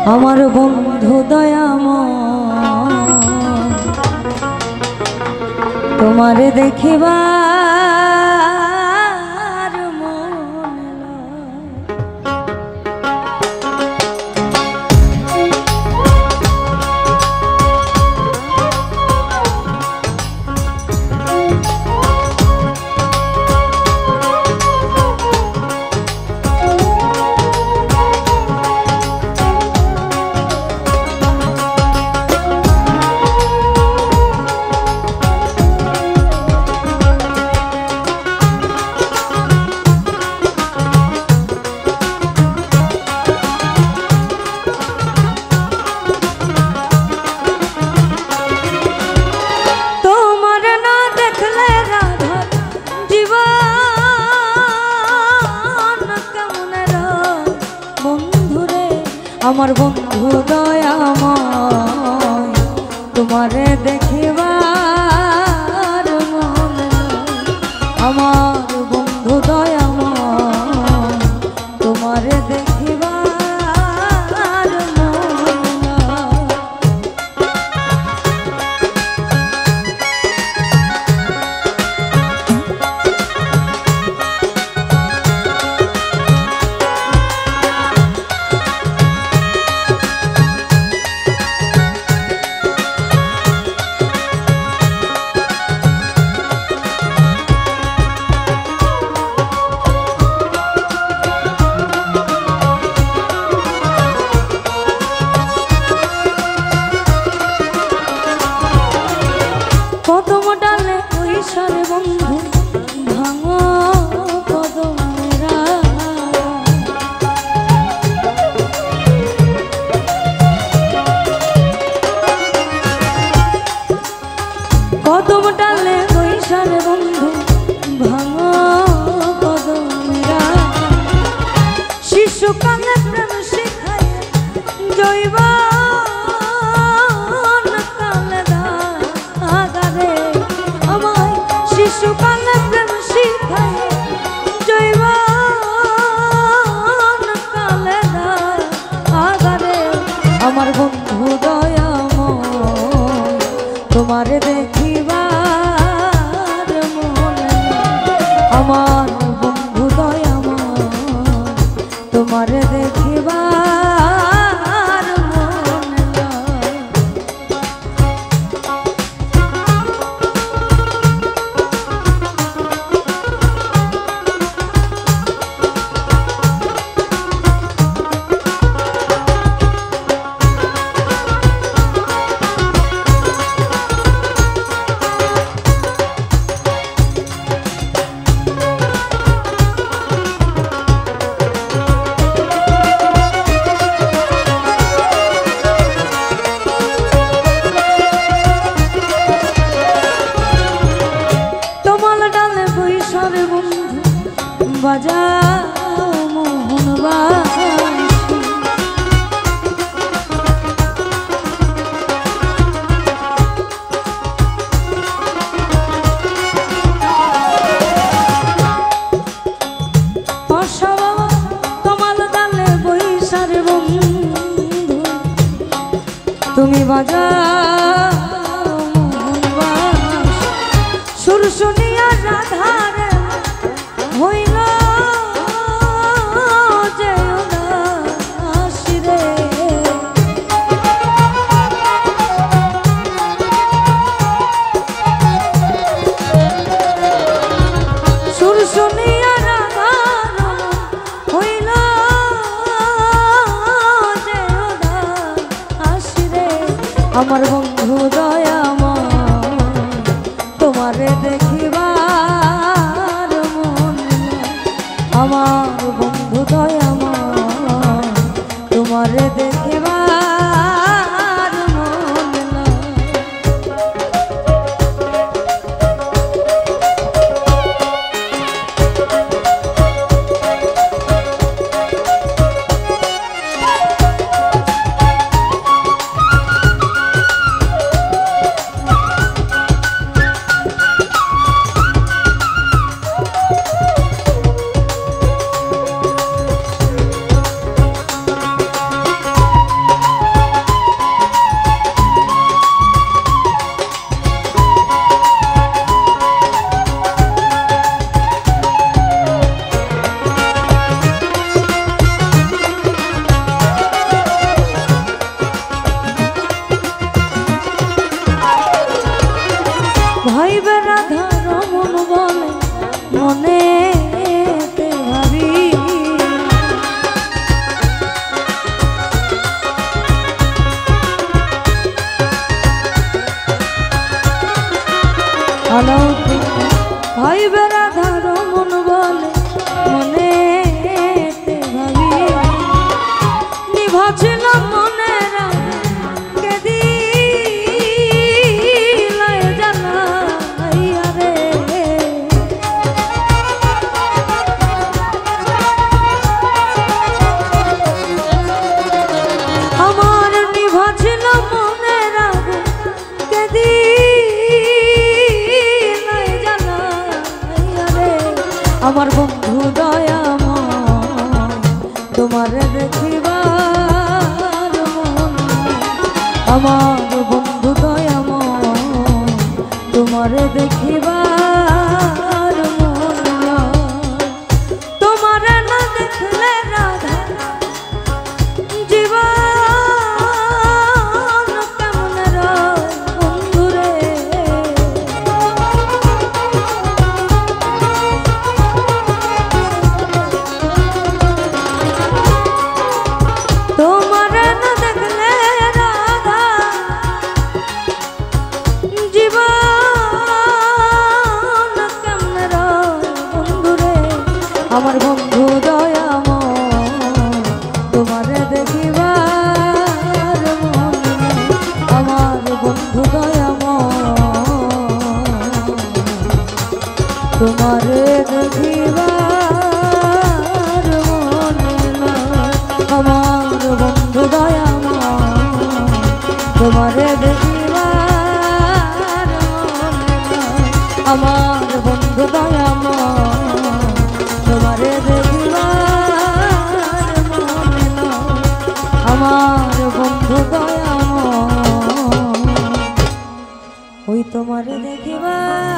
আমার বন্ধু দয়াময় তোমারে দেখিবার মনে আমার বন্ধু দয়াময় তোমারে দেখিবার মনে আমার বন্ধু দয়াময় তোমারে দেখিবার মনে কদম ডালে কৈশোর বন্ধু ভাঙো কদমেরা কদম ডালে কৈশোর বন্ধু ভাঙো কদমেরা শিশুকালে প্রেম শিখায় জৈব শিশুকালে প্রেম শিখায় জৈবন কালে আগারে আমার বন্ধু দয়াময় তোমারে দেখিবার মনে আমার বন্ধু দয়াময় তোমারে দেখিবার মনে বাজা মোহন বাসি তোমার ডালে বৈশার বন্ধু তুমি বাজা মোহন বাসি সুর শুনিয়া রাধার হইল আমার বন্ধু দয়াময় তোমারে দেখিবার মনে আমার বন্ধু দয়াময় তোমারে দেখিবার মনে আমার বন্ধু দয়াময় তোমারে দেখিবার মন নাই। তোমারে না দেখলে রাধা জীবন কেমন রয় বন্ধুরে। তোমারে না দেখলে রাধা জীবন কেমন রয় বন্ধুরে। আমার বন্ধু দয়াময় তোমারে দেখিবার মন নাই। আমার বন্ধু দয়াময় তোমারে দেখিবার মন নাই। আমার বন্ধু দয়াময় তোমারে দেখিবার মন নাই। আমার বন্ধু দয়াময় তোমারে দেখিবার মন নাই। আমার বন্ধু দয়াময় ওই তোমারে দেখিবার